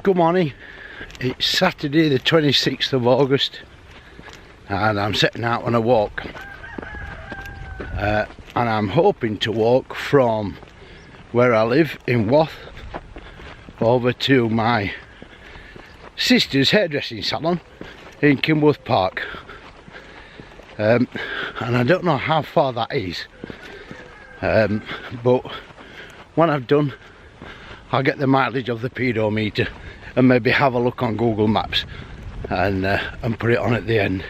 Good morning. It's Saturday the 26th of August and I'm setting out on a walk and I'm hoping to walk from where I live in Wath over to my sister's hairdressing salon in Kimberworth Park, and I don't know how far that is, but when I've done, I'll get the mileage of the pedometer and maybe have a look on Google Maps and put it on at the end.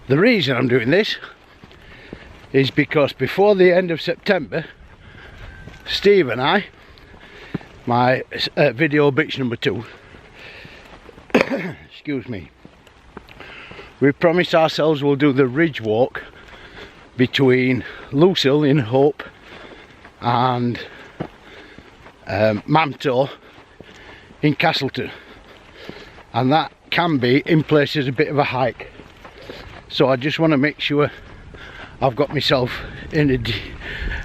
The reason I'm doing this is because before the end of September, Steve and I, my video bitch number 2, excuse me, we promised ourselves we'll do the ridge walk between Lucille in Hope and Mamto in Castleton, and that can be in places a bit of a hike, so I just want to make sure I've got myself in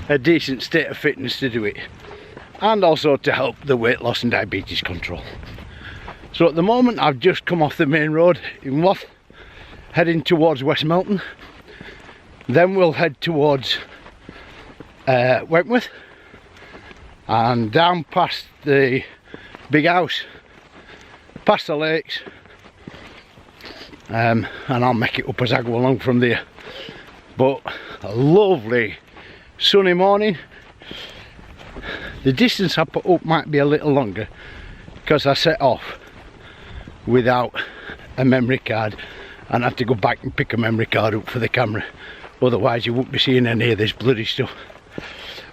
a decent state of fitness to do it, and also to help the weight loss and diabetes control. So at the moment I've just come off the main road in Wath, heading towards West Melton, then we'll head towards Wentworth and down past the big house, past the lakes, and I'll make it up as I go along from there. But a lovely sunny morning. The distance I put up might be a little longer because I set off without a memory card and I have to go back and pick a memory card up for the camera, otherwise you won't be seeing any of this bloody stuff.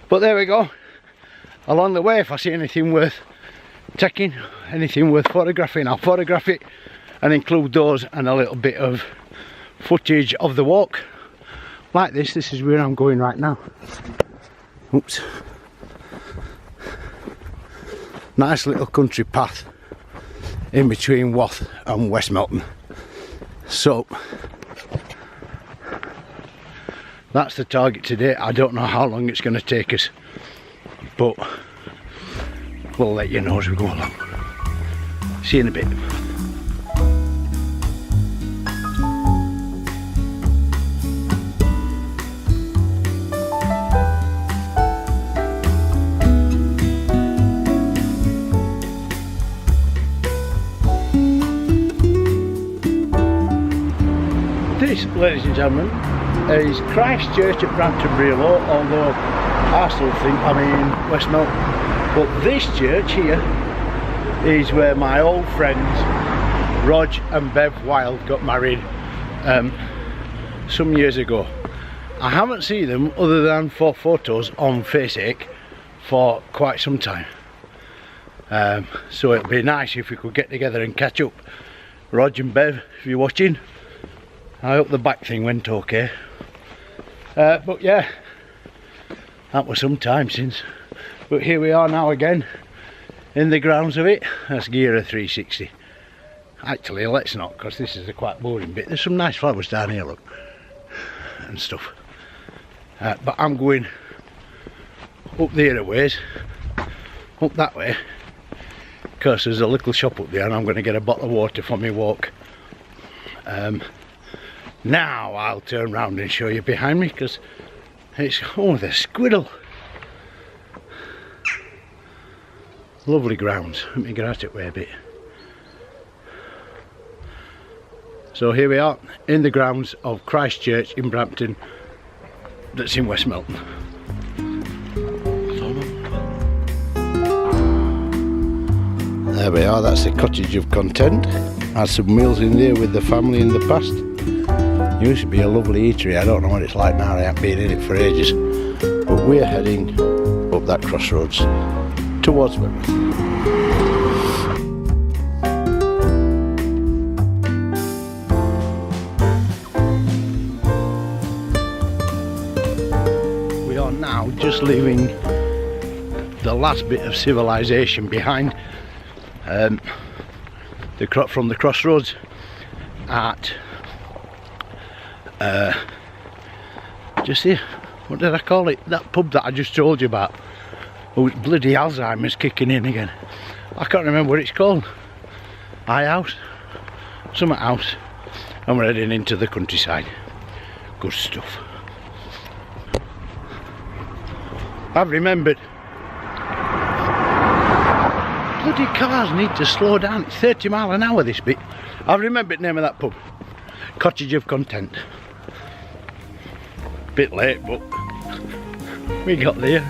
But there we go. Along the way, if I see anything worth taking, anything worth photographing, I'll photograph it and include those and a little bit of footage of the walk. Like this is where I'm going right now. Oops. Nice little country path in between Wath and West Melton. So that's the target today. I don't know how long it's going to take us, but we'll let you know as we go along. See you in a bit. This, ladies and gentlemen, is Christchurch at Brampton-Brelo, although I still think I'm in West Melton. But this church here is where my old friends Rog and Bev Wild got married some years ago. I haven't seen them other than for photos on Facebook for quite some time. So it'd be nice if we could get together and catch up. Rog and Bev, if you're watching, I hope the back thing went okay. But yeah, that was some time since. But here we are now again in the grounds of it. That's Gira 360. Actually, let's not, because this is a quite boring bit. There's some nice flowers down here, look, and stuff. But I'm going up there a ways, up that way, because there's a little shop up there and I'm going to get a bottle of water for my walk. Now I'll turn round and show you behind me, because it's, oh, the squirrel. Lovely grounds. Let me get out of it way a bit. So here we are in the grounds of Christchurch in Brampton, that's in West Melton. There we are, that's the Cottage of Content. Had some meals in there with the family in the past. Used to be a lovely eatery. I don't know what it's like now, I haven't been in it for ages. But we're heading up that crossroads towards Wath. We are now just leaving the last bit of civilization behind, from the crossroads at just here, what did I call it, that pub that I just told you about. Oh, it's bloody Alzheimer's kicking in again. I can't remember what it's called. House? Something house. And we're heading into the countryside. Good stuff. I've remembered. Bloody cars need to slow down. It's 30 mile an hour this bit. I've remembered the name of that pub. Cottage of Content. Bit late, but we got there.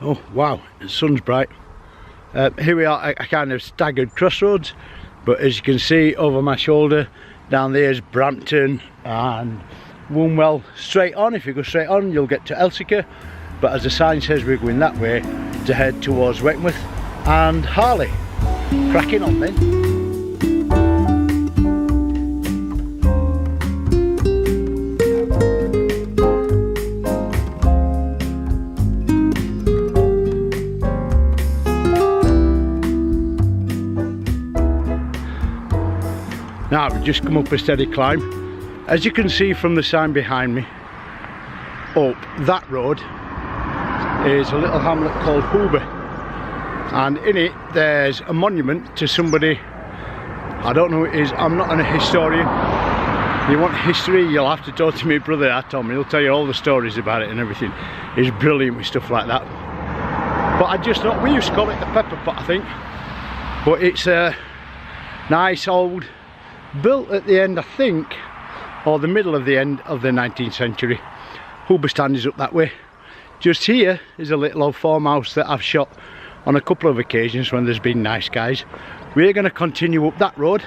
Oh wow, the sun's bright. Here we are at a kind of staggered crossroads, but as you can see over my shoulder, down there is Brampton and Wombwell. Straight on, if you go straight on, you'll get to Elsica, but as the sign says, we're going that way to head towards Wentworth and Harley. Cracking on then. Now we've just come up a steady climb. As you can see from the sign behind me, up that road is a little hamlet called Hoober, and in it there's a monument to somebody. I don't know who it is, I'm not a historian. You want history, you'll have to talk to my brother. I told me, he'll tell you all the stories about it and everything. He's brilliant with stuff like that. But I just thought, we used to call it the pepper pot, I think, but it's a nice old, built at the end, I think, or the middle of the end of the 19th century. Hoober stand is up that way. Just here is a little old farmhouse that I've shot on a couple of occasions when there's been nice skies. We're going to continue up that road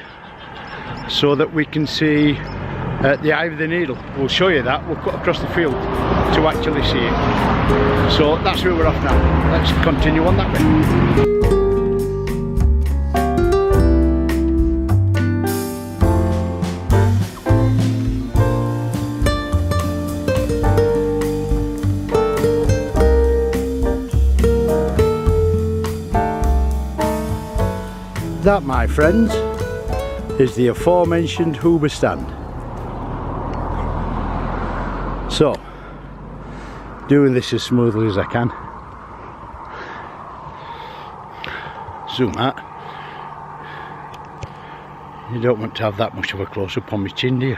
so that we can see the Eye of the Needle. We'll show you that. We'll cut across the field to actually see it. So that's where we're off now. Let's continue on that way. That, my friends, is the aforementioned Hoober stand. So, doing this as smoothly as I can. Zoom out. You don't want to have that much of a close-up on my chin, do you?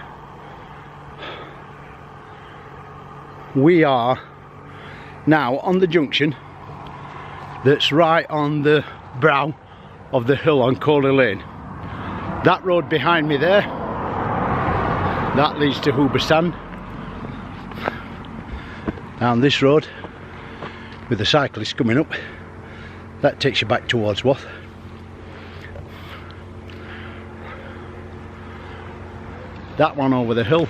We are now on the junction that's right on the brow of the hill on Coley Lane. That road behind me there, that leads to Hoober stand. Down this road with the cyclist coming up, that takes you back towards Wath. That one over the hill,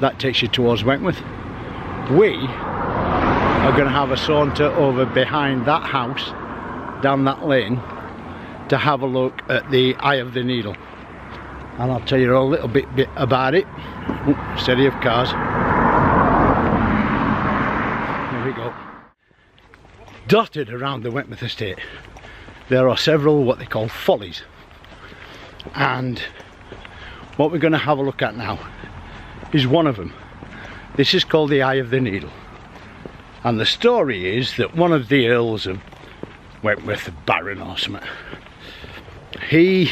that takes you towards Wentworth. We are going to have a saunter over behind that house, down that lane, to have a look at the Eye of the Needle, and I'll tell you a little bit about it. Ooh, steady of cars. There we go. Dotted around the Wentworth estate there are several what they call follies, and what we're going to have a look at now is one of them. This is called the Eye of the Needle, and the story is that one of the earls of Wentworth, the Baron or something, he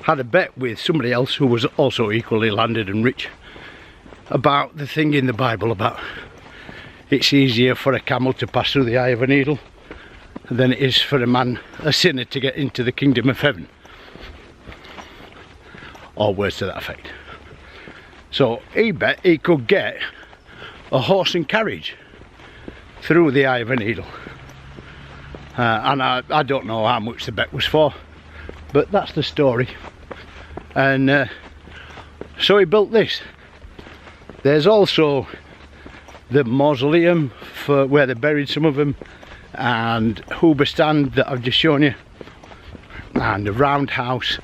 had a bet with somebody else who was also equally landed and rich about the thing in the Bible about it's easier for a camel to pass through the eye of a needle than it is for a man, a sinner, to get into the kingdom of heaven, or words to that effect. So he bet he could get a horse and carriage through the eye of a needle, and I don't know how much the bet was for, but that's the story. And so he built this. There's also the mausoleum for where they buried some of them, and Hoober stand that I've just shown you, and the roundhouse.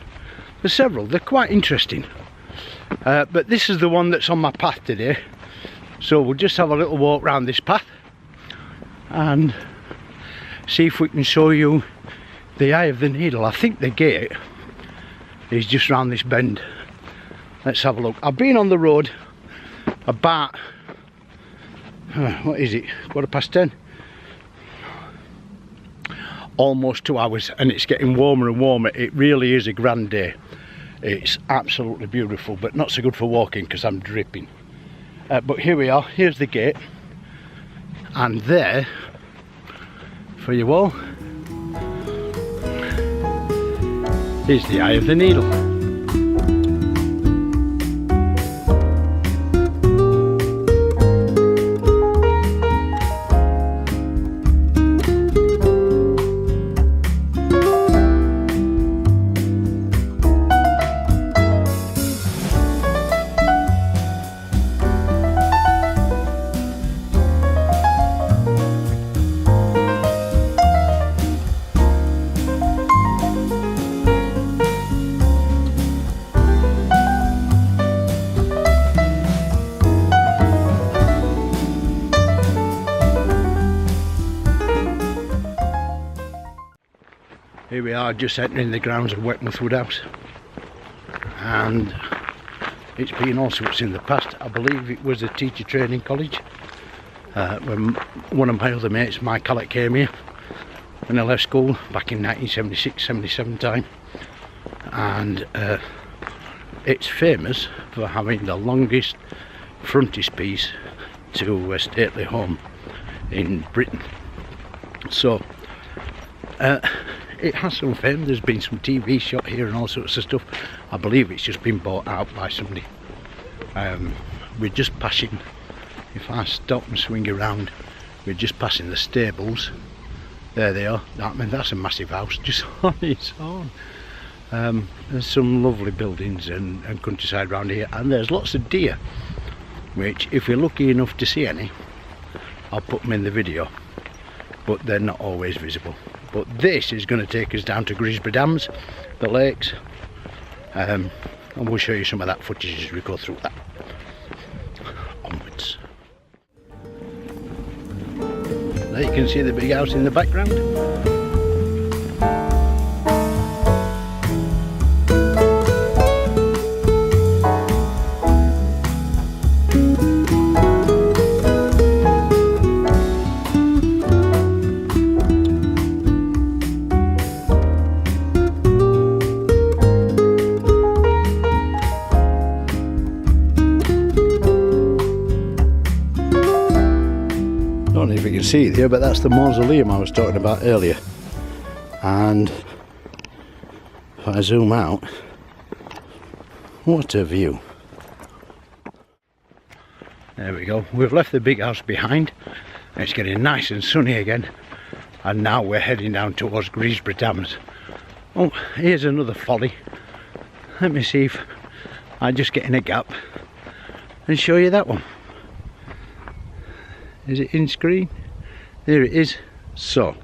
There's several, they're quite interesting, but this is the one that's on my path today, so we'll just have a little walk round this path and see if we can show you the Eye of the Needle. I think the gate is just round this bend. Let's have a look. I've been on the road about, what is it, 10:15? Almost 2 hours, and it's getting warmer and warmer. It really is a grand day. It's absolutely beautiful, but not so good for walking because I'm dripping. But here we are, here's the gate, and there, for you all, is the Eye of the Needle. Here we are, just entering the grounds of Wath House, and it's been all sorts in the past. I believe it was a teacher training college. When one of my other mates, Mike Collett, came here when I left school back in 1976-77 time, and it's famous for having the longest frontispiece to a stately home in Britain. So it has some fame. There's been some TV shot here and all sorts of stuff. I believe it's just been bought out by somebody. We're just passing, if I stop and swing around, we're just passing the stables. There they are. I mean, that's a massive house just on its own. There's some lovely buildings and countryside around here, and there's lots of deer, which if you're lucky enough to see any, I'll put them in the video, but they're not always visible. But this is going to take us down to Grisborough Dams, the lakes, and we'll show you some of that footage as we go through that. Onwards. There you can see the big house in the background. I don't know if you can see it there, but that's the mausoleum I was talking about earlier. And if I zoom out, what a view. There we go. We've left the big house behind. It's getting nice and sunny again, and now we're heading down towards Grisborough Dams. Oh, here's another folly. Let me see if I just get in a gap and show you that one. Is it in screen? There it is. So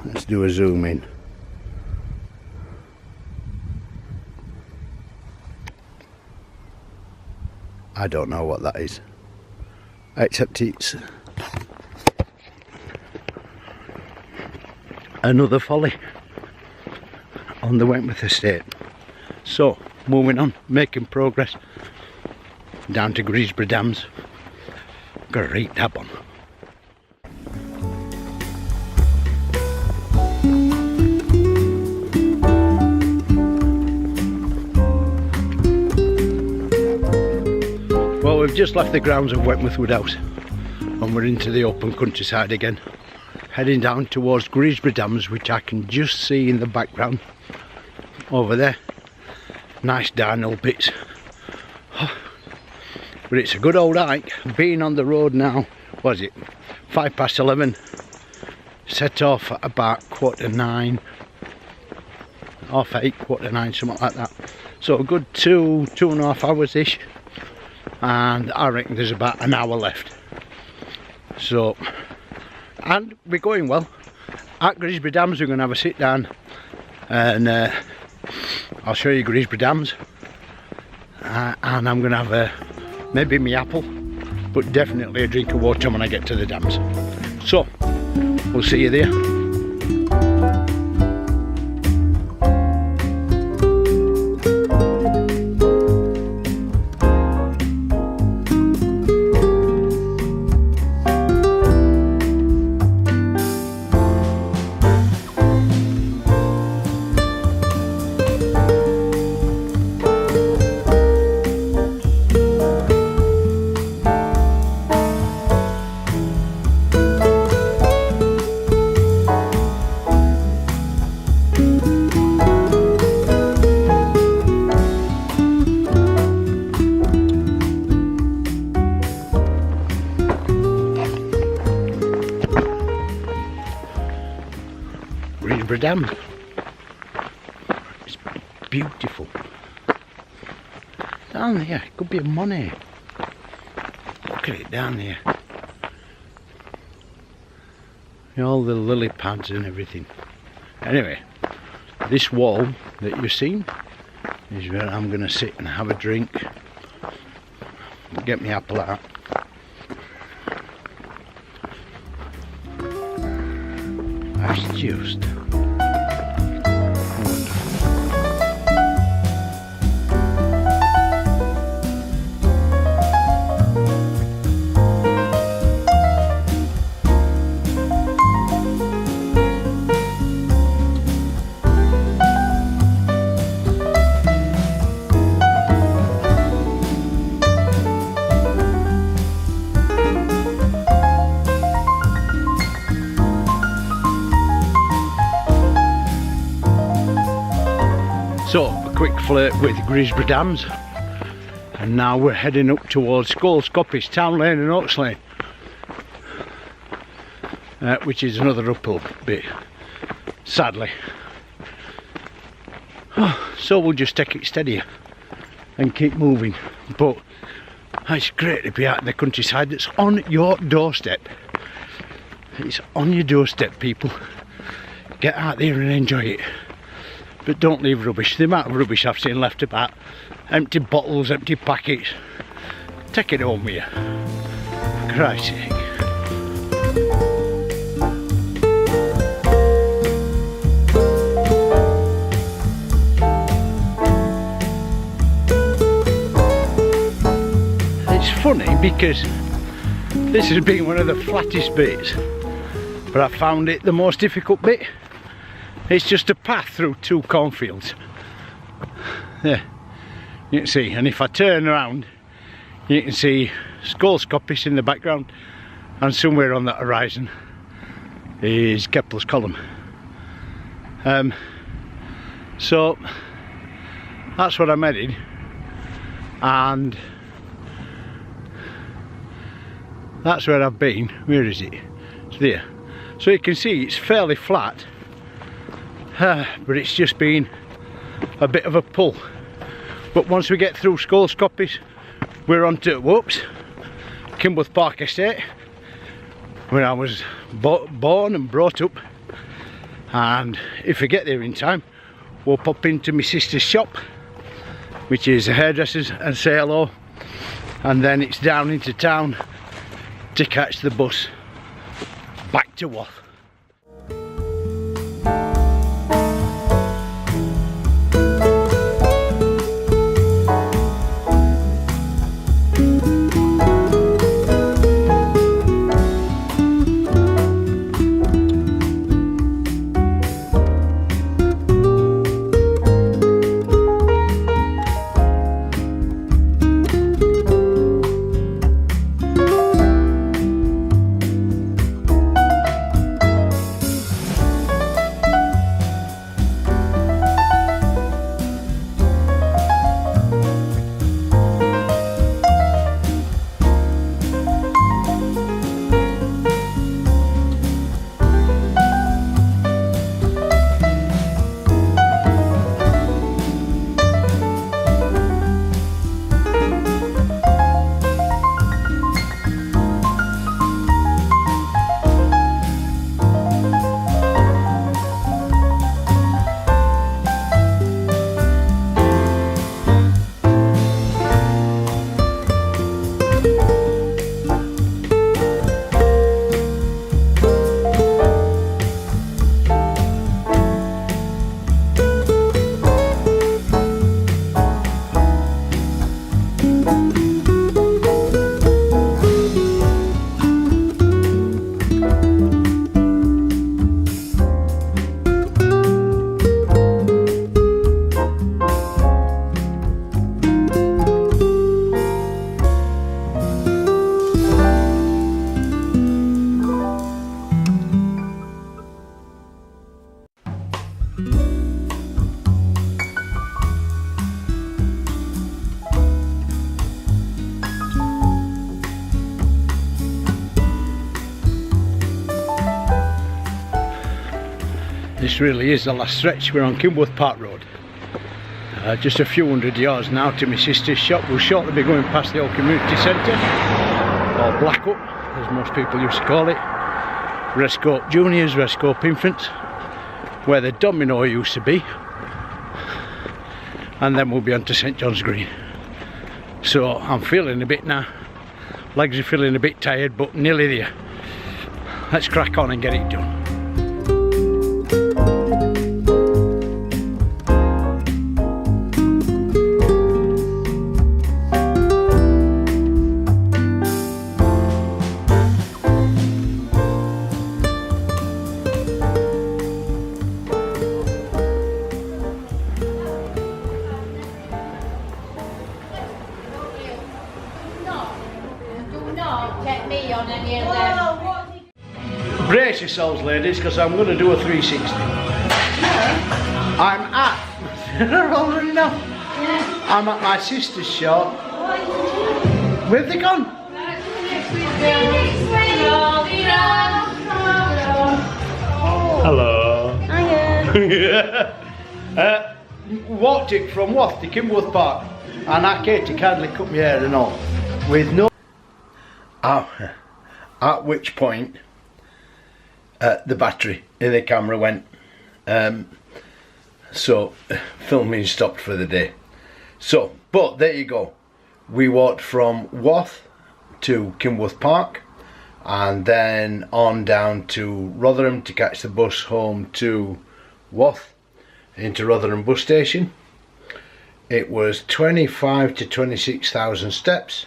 let's do a zoom in. I don't know what that is, except it's another folly on the Wentworth estate. So moving on, making progress down to Grisborough Dams. Great that one. Well, we've just left the grounds of Wentworth House and we're into the open countryside again, heading down towards Grisborough Dams, which I can just see in the background over there. Nice downhill bits. But it's a good old hike. Being on the road now, what is it, 11:05, set off at about 9:15, 8:45, something like that. So a good 2.5 hours ish, and I reckon there's about an hour left. So, and we're going well. At Grisborough Dams we're going to have a sit down, and I'll show you Grisborough Dams, and I'm going to have maybe my apple, but definitely a drink of water when I get to the dams. So we'll see you there. Grisborough Dam. It's beautiful. Down there, it could be a money. Look at it down there. All the lily pads and everything. Anyway, this wall that you've seen is where I'm going to sit and have a drink. Get me apple out. That's just wonderful. So, a quick flirt with Grisborough Dams, and now we're heading up towards Scoppice, Town Lane and Oaks Lane, which is another uphill bit, sadly. So we'll just take it steadier and keep moving, but it's great to be out in the countryside. It's on your doorstep. It's on your doorstep, people. Get out there and enjoy it. But don't leave rubbish. The amount of rubbish I've seen left about, empty bottles, empty packets, take it home with you. For Christ's sake. It's funny because this has been one of the flattest bits, but I found it the most difficult bit. It's just a path through two cornfields. There, you can see, and if I turn around, you can see Scoppice in the background, and somewhere on that horizon is Kepler's Column. So that's what I'm heading, and that's where I've been. Where is it? It's there. So you can see it's fairly flat. But it's just been a bit of a pull. But once we get through Scoppice, we're on to, whoops, Kimberworth Park estate, where I was born and brought up. And if we get there in time, we'll pop into my sister's shop, which is a hairdresser's, and say hello, and then it's down into town to catch the bus back to Wath. This really is the last stretch. We're on Kimberworth Park Road. Just a few hundred yards now to my sister's shop. We'll shortly be going past the old community centre, or Blackup as most people used to call it. Rescope Juniors, Rescope Infants, where the Domino used to be, and then we'll be on to St John's Green. So I'm feeling a bit now, legs are feeling a bit tired, but nearly there. Let's crack on and get it done. Brace yourselves, ladies, because I'm going to do a 360. I'm at already now. I'm at my sister's shop. Where've they gone? Hello. Hiya. Walked it from Wath to Kimberworth Park, and I came to kindly cut my hair and all, with no. At which point the battery in the camera went, so filming stopped for the day. So, but there you go, we walked from Wath to Kimberworth Park and then on down to Rotherham to catch the bus home to Wath into Rotherham Bus Station. It was 25 to 26,000 steps,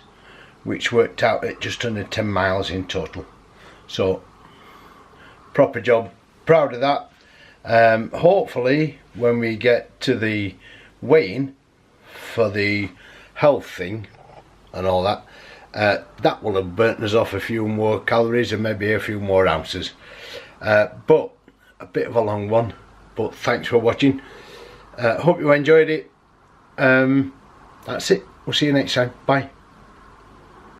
which worked out at just under 10 miles in total. So proper job, proud of that. Hopefully when we get to the weigh-in for the health thing and all that, that will have burnt us off a few more calories and maybe a few more ounces. But a bit of a long one, but thanks for watching. Hope you enjoyed it. That's it, we'll see you next time, bye.